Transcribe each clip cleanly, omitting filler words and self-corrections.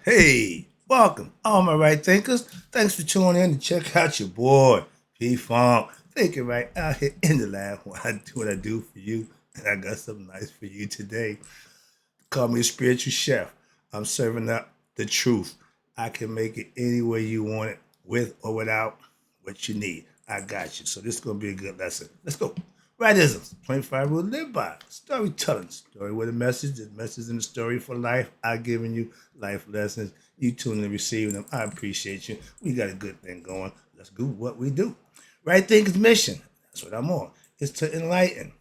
Hey, welcome, all my right thinkers. Thanks for tuning in to check out your boy, P Funk. Thinking right out here in the lab when I do what I do for you. And I got something nice for you today. Call me a spiritual chef. I'm serving up the truth. I can make it any way you want it, with or without what you need. I got you. So this is gonna be a good lesson. Let's go. Rightisms. 25 rules to live by. Storytelling. Story with a message. The message in the story for life. I've given you life lessons. You tune in and receiving them. I appreciate you. We got a good thing going. Let's do what we do. Right Thinkers mission. That's what I'm on. Is to enlighten,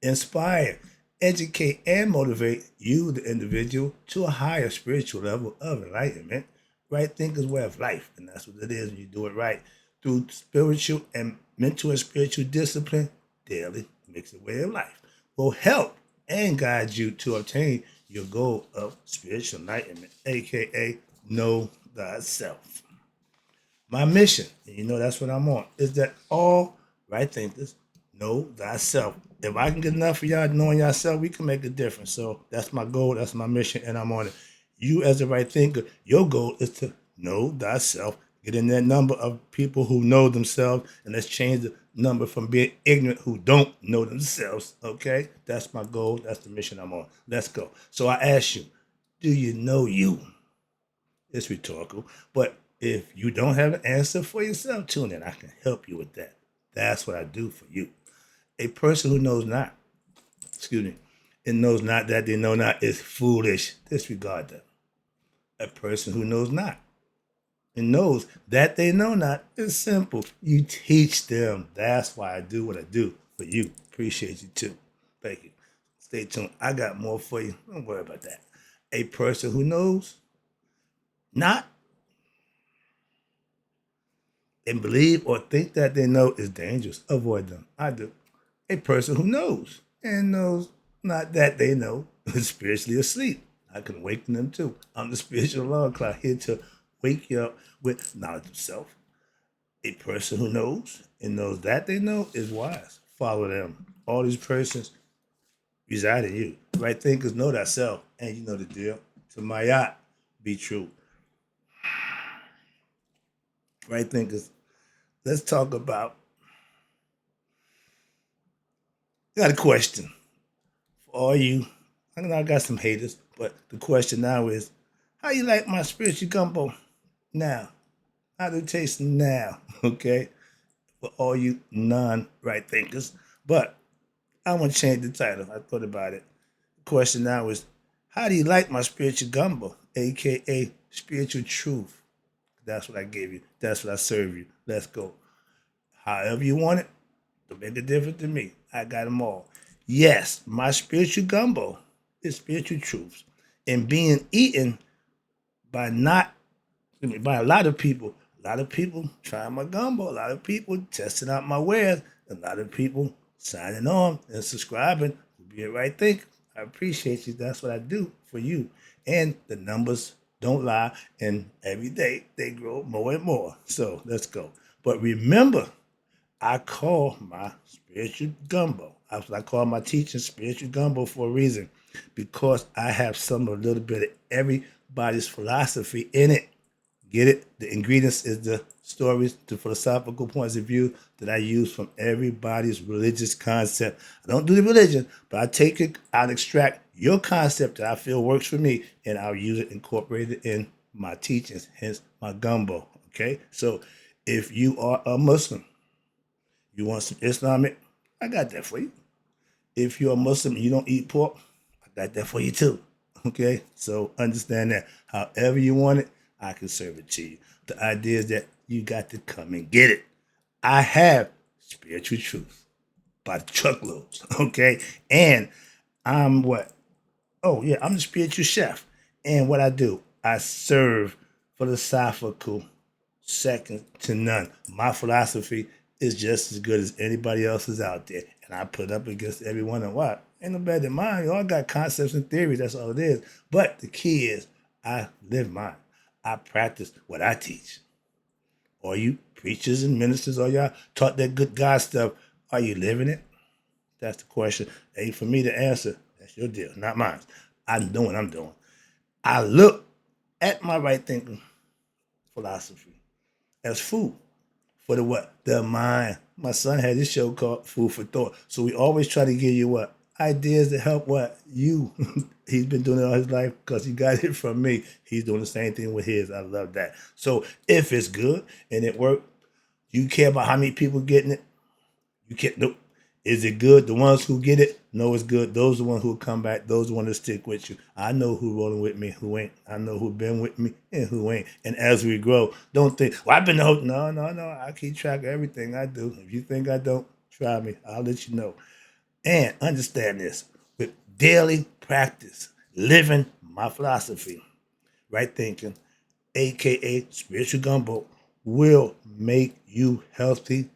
inspire, educate, and motivate you, the individual, to a higher spiritual level of enlightenment. Right thinkers way of life, and that's what it is when you do it right. Through spiritual and mental and spiritual discipline, daily makes it way of life, will help and guide you to obtain your goal of spiritual enlightenment, aka know thyself. My mission, and you know that's what I'm on, is that all right thinkers know thyself. If I can get enough of y'all knowing yourself, we can make a difference. So that's my goal, that's my mission, and I'm on it. You, as a right thinker, your goal is to know thyself. Get in that number of people who know themselves, and let's change the number from being ignorant who don't know themselves. Okay? That's my goal. That's the mission I'm on. Let's go. So I ask you, do you know you? It's rhetorical. But if you don't have an answer for yourself, tune in. I can help you with that. That's what I do for you. A person who knows not, excuse me, and knows not that they know not is foolish. Disregard them. A person who knows not and knows that they know not is simple. You teach them. That's why I do what I do for you. Appreciate you too. Thank you. Stay tuned. I got more for you. Don't worry about that. A person who knows not and believe or think that they know is dangerous. Avoid them. I do. A person who knows and knows not that they know is spiritually asleep. I can awaken them too. I'm the spiritual alarm clock here to wake you up with knowledge of self. A person who knows and knows that they know is wise. Follow them. All these persons reside in you. Right thinkers know that self, and you know the deal. To my yacht, be true. Right thinkers. Let's talk about. I got a question for all you. I know I got some haters, but the question now is, how you like my spiritual gumbo now? How do it taste now? Okay, for all you non-right thinkers. But I want to change the title. I thought about it. The question now is, how do you like my spiritual gumbo, aka spiritual truth? That's what I gave you. That's what I serve you. Let's go. However you want it, don't make a difference to me. I got them all. Yes, my spiritual gumbo is spiritual truths and being eaten by not by a lot of people. A lot of people trying my gumbo. A lot of people testing out my wares. A lot of people signing on and subscribing. Be it right think. I appreciate you. That's what I do for you. And the numbers don't lie. And every day they grow more and more. So let's go. But remember, I call my spiritual gumbo. That's what I call my teaching spiritual gumbo for a reason. Because I have some a little bit of everybody's philosophy in it. Get it? The ingredients is the stories, the philosophical points of view that I use from everybody's religious concept. I don't do the religion, but I take it, I'll extract your concept that I feel works for me, and I'll use it, incorporate it in my teachings, hence my gumbo. Okay? So if you are a Muslim, you want some Islamic, I got that for you. If you're a Muslim and you don't eat pork, I got that for you too. Okay? So understand that. However you want it, I can serve it to you. The idea is that you got to come and get it. I have spiritual truth by the truckloads. Okay? And I'm what? Oh, yeah, I'm the spiritual chef. And what I do, I serve philosophical second to none. My philosophy is just as good as anybody else's out there. And I put up against everyone and what? Ain't no better than mine. You all got concepts and theories. That's all it is. But the key is I live mine. I practice what I teach. All you preachers and ministers, all y'all taught that good God stuff, are you living it? That's the question. Ain't for me to answer. That's your deal, not mine. I'm doing what I'm doing. I look at my right thinking philosophy as food for the what? The mind. My son had this show called Food for Thought. So we always try to give you what? Ideas to help what? You. He's been doing it all his life because he got it from me. He's doing the same thing with his. I love that. So if it's good and it worked, you care about how many people getting it? You can't. Nope. Is it good? The ones who get it know it's good. Those are the ones who come back. Those are the ones that stick with you. I know who rolling with me, who ain't. I know who been with me and who ain't. And as we grow, don't think, well, I've been the host. No, no, no. I keep track of everything I do. If you think I don't, try me. I'll let you know. And understand this with daily practice, living my philosophy, right thinking, aka spiritual gumbo, will make you healthy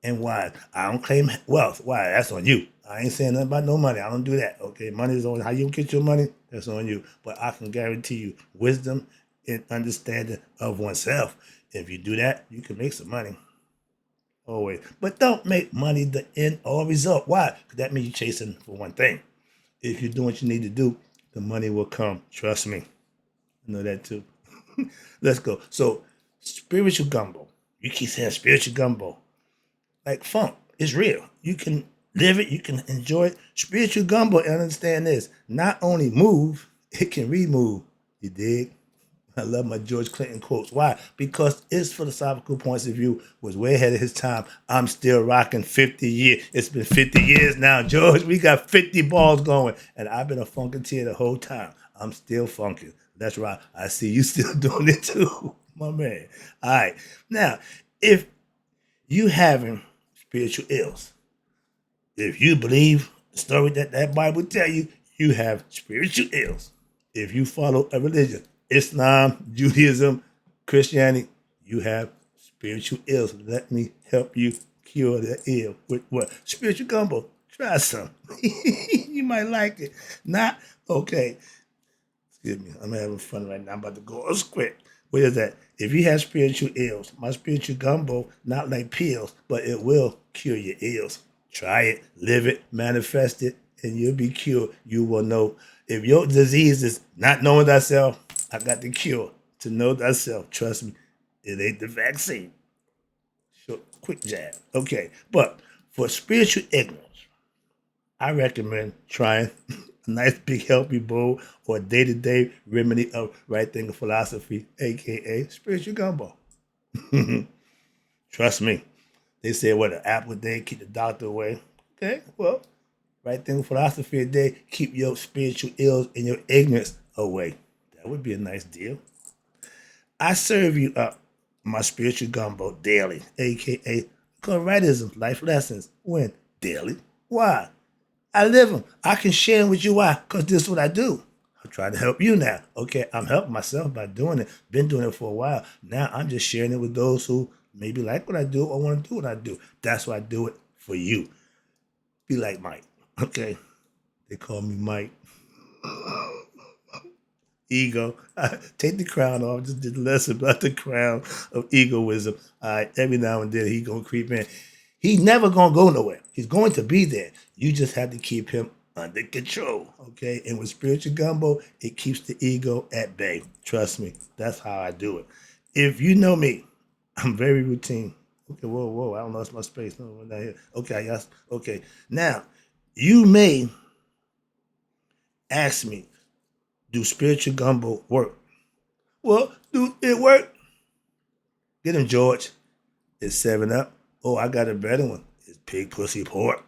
and wise. I don't claim wealth. Why? That's on you. I ain't saying nothing about no money. I don't do that. Okay, money is on how you get your money. That's on you. But I can guarantee you wisdom and understanding of oneself. If you do that, you can make some money. Always. But don't make money the end or result. Why? Because that means you're chasing for one thing. If you're doing what you need to do, the money will come. Trust me. I know that too. Let's go. So, spiritual gumbo. You keep saying spiritual gumbo. Like funk. It's real. You can live it. You can enjoy it. Spiritual gumbo, and understand this. Not only move, it can remove. You dig? I love my George Clinton quotes. Why? Because his philosophical points of view was way ahead of his time. I'm still rocking 50 years. It's been 50 years now, George. We got 50 balls going. And I've been a funketeer the whole time. I'm still funking. That's right. I see you still doing it too, my man. All right. Now, if you having spiritual ills, if you believe the story that Bible tell you, you have spiritual ills. If you follow a religion, Islam, Judaism, Christianity, you have spiritual ills. Let me help you cure the ill with what? Spiritual gumbo. Try some. You might like it. Not okay. Excuse me. I'm having fun right now. I'm about to go on script. What is that? If you have spiritual ills, my spiritual gumbo, not like pills, but it will cure your ills. Try it, live it, manifest it, and you'll be cured. You will know. If your disease is not knowing thyself, I got the cure to know thyself. Trust me, it ain't the vaccine. Short, quick jab. Okay, but for spiritual ignorance, I recommend trying a nice big healthy bowl or a day-to-day remedy of right thinking philosophy, aka spiritual gumbo. Trust me. They say what an apple a day keep the doctor away. Okay, well, right thinking philosophy a day keep your spiritual ills and your ignorance away. That would be a nice deal. I serve you up my spiritual gumbo daily, aka Correttism, life lessons. When? Daily. Why? I live them. I can share them with you. Why? Because this is what I do. I'm trying to help you now. Okay, I'm helping myself by doing it. Been doing it for a while. Now I'm just sharing it with those who maybe like what I do or want to do what I do. That's why I do it for you. Be like Mike. Okay. They call me Mike. Ego. Take the crown off. Just did a lesson about the crown of egoism. All right. Every now and then he gonna creep in. He's never gonna go nowhere. He's going to be there. You just have to keep him under control. Okay. And with spiritual gumbo, it keeps the ego at bay. Trust me. That's how I do it. If you know me, I'm very routine. Okay, whoa, whoa. I don't lost my space. No, we're not here. Okay, yes. Okay. Now, you may ask me, do spiritual gumbo work? Well, do it work? Get him, George. It's 7 Up. Oh, I got a better one. It's pig pussy pork.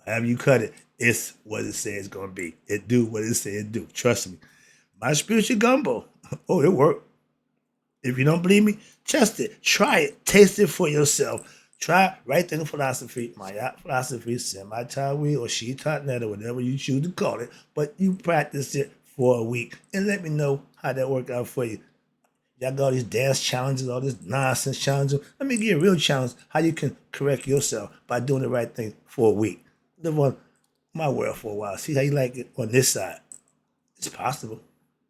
However you cut it, it's what it says it's gonna be. It do what it says it do. Trust me. My spiritual gumbo. Oh, it worked. If you don't believe me, test it. Try it. Taste it for yourself. Try right thinking philosophy, my philosophy, semi-Tawi or She-Taught-Net or whatever you choose to call it. But you practice it for a week and let me know how that worked out for you. Y'all got all these dance challenges, all this nonsense challenges. Let me give you a real challenge how you can correct yourself by doing the right thing for a week. Live on my world for a while. See how you like it on this side. It's possible.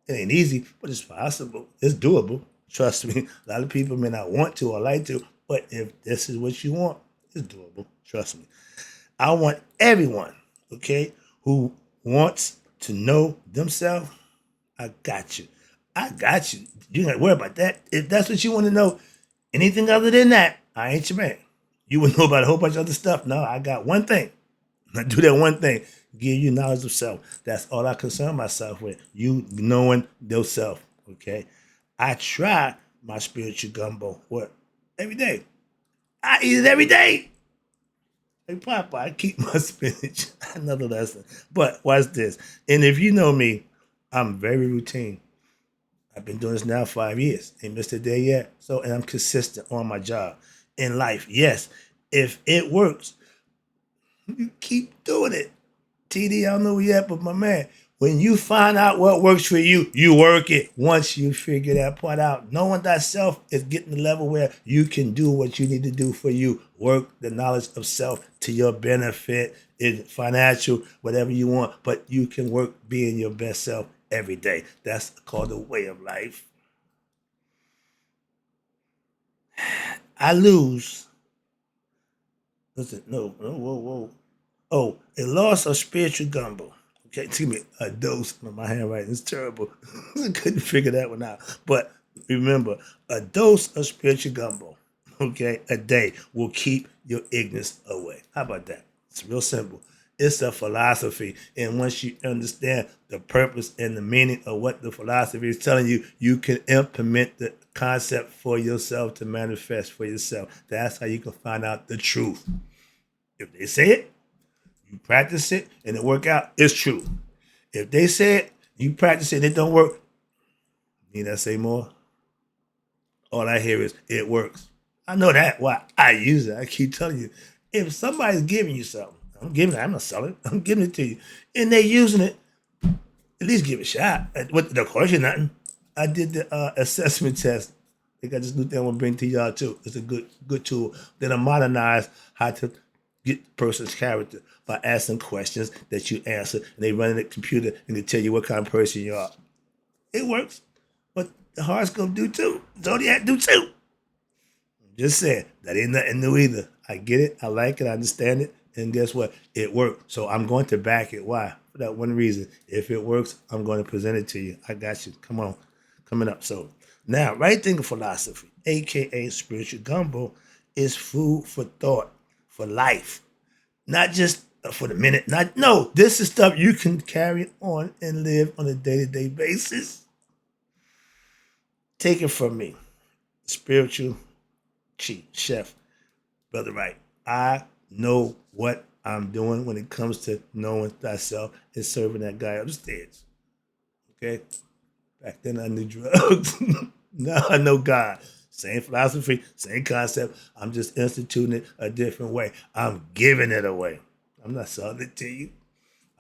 It ain't easy, but it's possible. It's doable. Trust me. A lot of people may not want to or like to, but if this is what you want, it's doable. Trust me. I want everyone, okay, who wants to know themselves, I got you. I got you. You ain't worry about that. If that's what you want to know, anything other than that, I ain't your man. You would know about a whole bunch of other stuff. No, I got one thing. I do that one thing. Give you knowledge of self. That's all I concern myself with. You knowing yourself. Okay. I try my spiritual gumbo. What? Every day. I eat it every day. Hey, Papa, I keep my spinach. Another lesson. But watch this. And if you know me, I'm very routine. I've been doing this now 5 years. Ain't missed a day yet. So, and I'm consistent on my job. In life, yes. If it works, you keep doing it. TD, I don't know yet, but my man, when you find out what works for you, you work it. Once you figure that part out, knowing thyself is getting the level where you can do what you need to do for you. Work the knowledge of self to your benefit, in financial, whatever you want, but you can work being your best self every day. That's called the way of life. I lose. Listen, no, whoa, whoa. Oh, a loss of spiritual gumbo. Okay, excuse me, a dose. My handwriting is terrible. I couldn't figure that one out. But remember, a dose of spiritual gumbo, okay, a day will keep your ignorance away. How about that? It's real simple. It's a philosophy. And once you understand the purpose and the meaning of what the philosophy is telling you, you can implement the concept for yourself to manifest for yourself. That's how you can find out the truth. If they say it, you practice it, and it work out, it's true. If they say it, you practice it, and it don't work, need I say more? All I hear is, it works. I know that. Why? I use it. I keep telling you. If somebody's giving you something, I'm not selling it. I'm giving it to you. And they using it, at least give it a shot. Of course, you're nothing. I did the assessment test. I think I just knew that I want to bring to y'all too. It's a good tool that'll modernize how to get the person's character by asking questions that you answer, and they run in the computer and they tell you what kind of person you are. It works, but the horoscope do too. Zodiac do too. Just saying, that ain't nothing new either. I get it, I like it, I understand it, and guess what? It worked. So I'm going to back it. Why? For that one reason. If it works, I'm going to present it to you. I got you. Come on. Coming up. So now, right thinking philosophy, aka spiritual gumbo, is food for thought, for life. Not just for the minute. No, this is stuff you can carry on and live on a day-to-day basis. Take it from me. Spiritual chief, chef, Brother Wright. I know what I'm doing when it comes to knowing thyself and serving that guy upstairs. Okay? Back then I knew drugs. Now I know God. Same philosophy, same concept. I'm just instituting it a different way. I'm giving it away. I'm not selling it to you.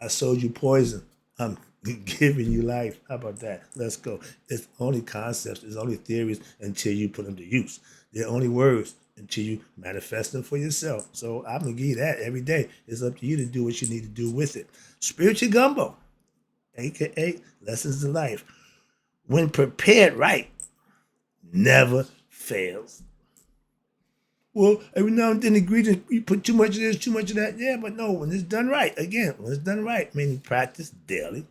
I sold you poison. I'm giving you life. How about that? Let's go. It's only concepts. It's only theories until you put them to use. They're only words until you manifest them for yourself. So I'm going to give you that every day. It's up to you to do what you need to do with it. Spiritual gumbo, a.k.a. lessons in life. When prepared right, never fails. Well, every now and then ingredients, you put too much of this, too much of that. Yeah, but no, when it's done right, again, when it's done right, meaning practice daily,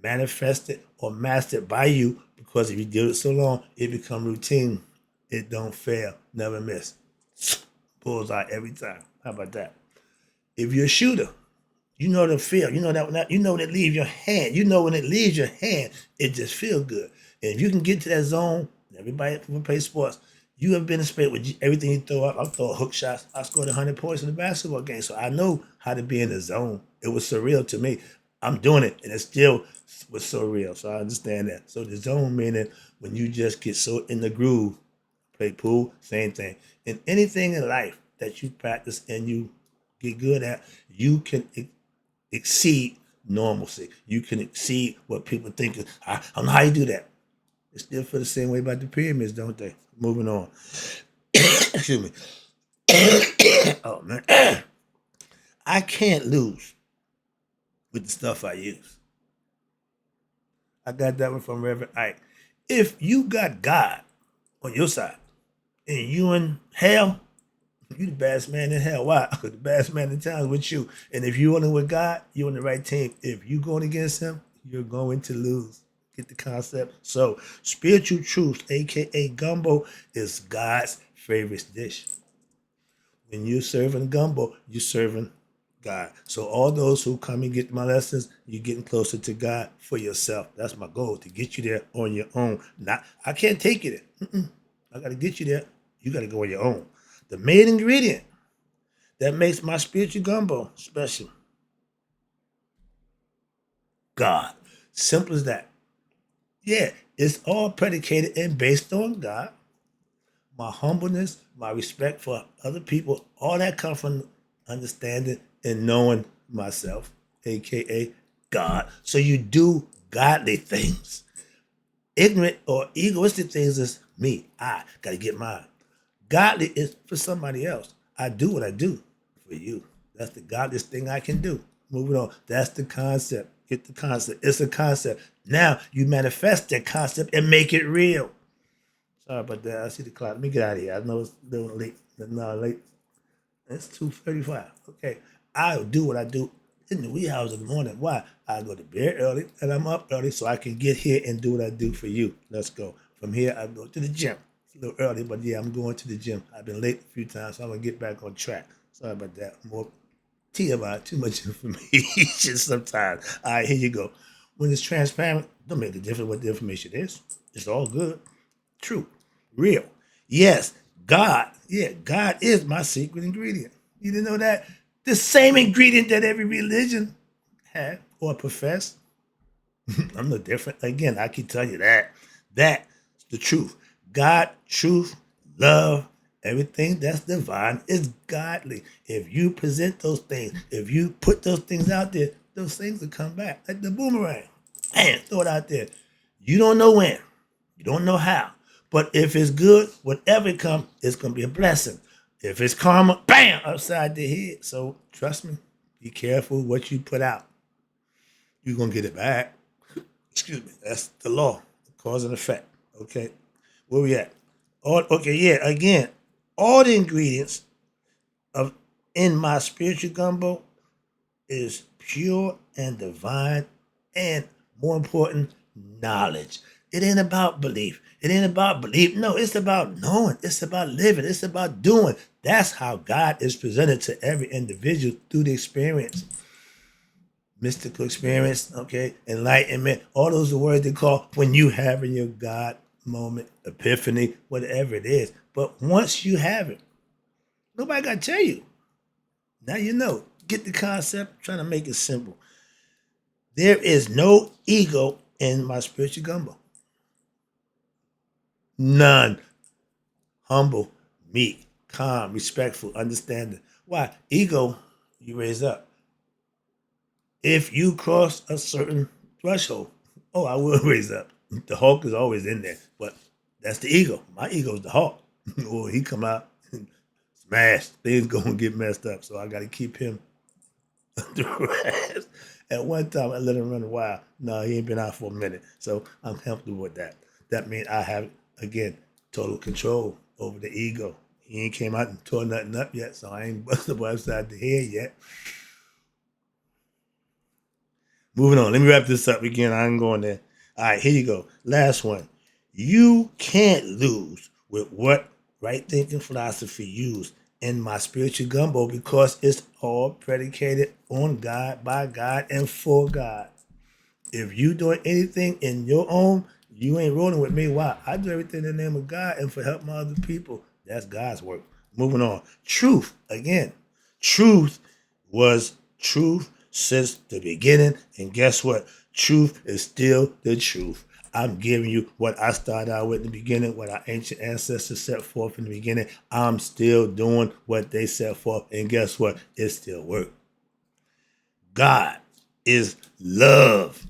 manifest it or master it by you, because if you do it so long, it become routine. It don't fail, never miss. Bullseye every time. How about that? If you're a shooter, you know the feel. You know that you know when it leaves your hand. You know when it leaves your hand, it just feels good. And if you can get to that zone, everybody who plays sports, you have been in space with everything you throw up. I throw hook shots. I scored 100 points in the basketball game. So I know how to be in the zone. It was surreal to me. I'm doing it, and it still was so real. So I understand that. So the zone meaning when you just get so in the groove. Play pool, same thing. And anything in life that you practice and you get good at, you can exceed normalcy. You can exceed what people think. I don't know how you do that. They still feel the same way about the pyramids, don't they? Moving on. Excuse me. Oh, man. I can't lose with the stuff I use. I got that one from Reverend Ike. If you got God on your side and you in hell, you the baddest man in hell. Why? Because the baddest man in town is with you. And if you're on it with God, you're on the right team. If you're going against him, you're going to lose. Get the concept? So, spiritual truth, aka gumbo, is God's favorite dish. When you're serving gumbo, you're serving God. So all those who come and get my lessons, you're getting closer to God for yourself. That's my goal, to get you there on your own. Not, I can't take you there. I got to get you there. You got to go on your own. The main ingredient that makes my spiritual gumbo special, God. Simple as that. Yeah, it's all predicated and based on God. My humbleness, my respect for other people, all that comes from understanding and knowing myself, aka God. So you do godly things. Ignorant or egoistic things is me. I gotta get mine. Godly is for somebody else. I do what I do for you. That's the godliest thing I can do. Moving on. That's the concept. Get the concept. It's a concept. Now you manifest that concept and make it real. Sorry about that. I see the clock. Let me get out of here. I know it's a little late. No, late. It's 2:35. Okay. I'll do what I do in the wee hours of the morning. Why? I go to bed early and I'm up early so I can get here and do what I do for you. Let's go. From here, I go to the gym. It's a little early, but yeah, I'm going to the gym. I've been late a few times, so I'm going to get back on track. Sorry about that. More TMI, too much information sometimes. All right, here you go. When it's transparent, don't make a difference what the information is. It's all good. True. Real. Yes, God. Yeah, God is my secret ingredient. You didn't know that? The same ingredient that every religion had or profess. I'm no different. Again, I can tell you that. That's the truth. God, truth, love, everything that's divine is godly. If you present those things, if you put those things out there, those things will come back like the boomerang. Man, throw it out there. You don't know when. You don't know how. But if it's good, whatever it comes, it's going to be a blessing. If it's karma, bam, upside the head. So trust me, be careful what you put out. You're going to get it back. Excuse me. That's the law, cause and effect. Okay. Where we at? Okay, yeah, again, all the ingredients of in my spiritual gumbo is pure and divine and, more important, knowledge. It ain't about belief. It ain't about belief. No, it's about knowing. It's about living. It's about doing. That's how God is presented to every individual through the experience. Mystical experience, okay, enlightenment, all those are words they call when you having your God moment, epiphany, whatever it is. But once you have it, nobody got to tell you. Now you know. Get the concept. I'm trying to make it simple. There is no ego in my spiritual gumbo. None. Humble, meek, calm, respectful, understanding. Why? Ego, you raise up. If you cross a certain threshold, oh, I will raise up. The Hulk is always in there, but that's the ego. My ego is the Hulk. Oh, he come out, smash, things gonna get messed up. So I got to keep him under rest. At one time, I let him run a while. No, he ain't been out for a minute, so I'm comfortable with that. That means I have again total control over the ego. He ain't came out and tore nothing up yet, so I ain't busted upside the head yet. Moving on. Let me wrap this up again. I ain't going there. All right, here you go. Last one. You can't lose with what right thinking philosophy used in my spiritual gumbo because it's all predicated on God, by God, and for God. If you doing anything in your own, you ain't rolling with me. Why? I do everything in the name of God and for helping other people. That's God's work. Moving on. Truth. Again, truth was truth since the beginning. And guess what? Truth is still the truth. I'm giving you what I started out with in the beginning, what our ancient ancestors set forth in the beginning. I'm still doing what they set forth. And guess what? It still works. God is love.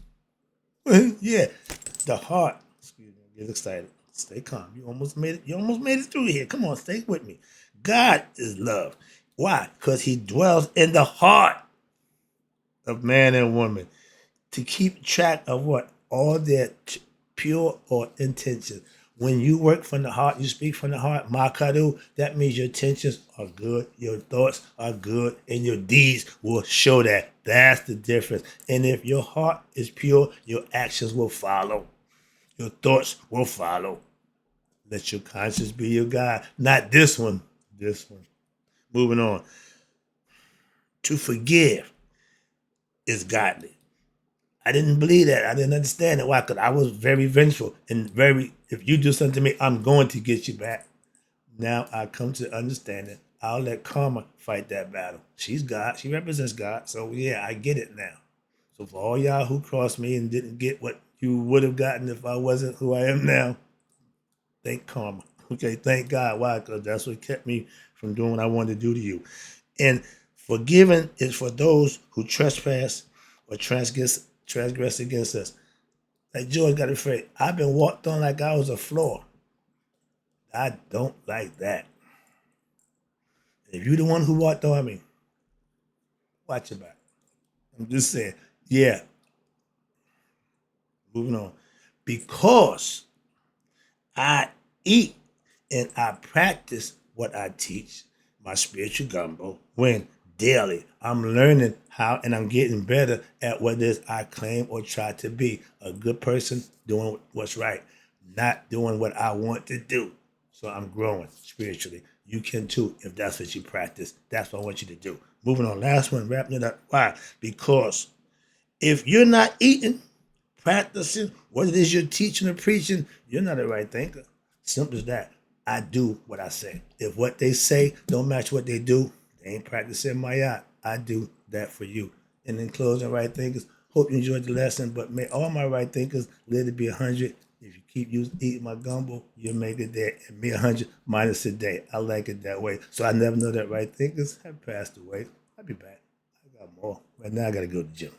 Yeah, the heart. Excuse me, get excited. Stay calm. You almost made it. You almost made it through here. Come on, stay with me. God is love. Why? Because He dwells in the heart of man and woman to keep track of what all their pure or intentions. When you work from the heart, you speak from the heart. Makadu, that means your intentions are good, your thoughts are good, and your deeds will show that. That's the difference. And if your heart is pure, your actions will follow. Your thoughts will follow. Let your conscience be your guide. Not this one. This one. Moving on. To forgive is godly. I didn't believe that. I didn't understand it. Why? Because I was very vengeful and very, if you do something to me, I'm going to get you back. Now I come to understand it. I'll let karma fight that battle. She's God. She represents God. So yeah, I get it now. So for all y'all who crossed me and didn't get what you would have gotten if I wasn't who I am now, thank karma. Okay, thank God. Why? Because that's what kept me from doing what I wanted to do to you. And forgiving is for those who trespass or transgress against us. Like George got afraid. I've been walked on like I was a floor. I don't like that. If you're the one who walked on me, watch your back. I'm just saying, yeah, moving on. Because I eat and I practice what I teach, my spiritual gumbo, when daily I'm learning how and I'm getting better at what it is I claim or try to be. A good person doing what's right, not doing what I want to do. So I'm growing spiritually. You can too if that's what you practice. That's what I want you to do. Moving on, last one, wrapping it up. Why? Because if you're not eating, practicing what it is you're teaching or preaching, you're not a right thinker. Simple as that. I do what I say. If what they say don't match what they do, they ain't practicing my yacht. I do that for you. And in closing, right thinkers, hope you enjoyed the lesson, but may all my right thinkers live to be 100. If you keep eating my gumbo, you'll make it there. And me 100 minus a day. I like it that way. So I never know that right thinkers have passed away. I'll be back. I got more. Right now I got to go to the gym.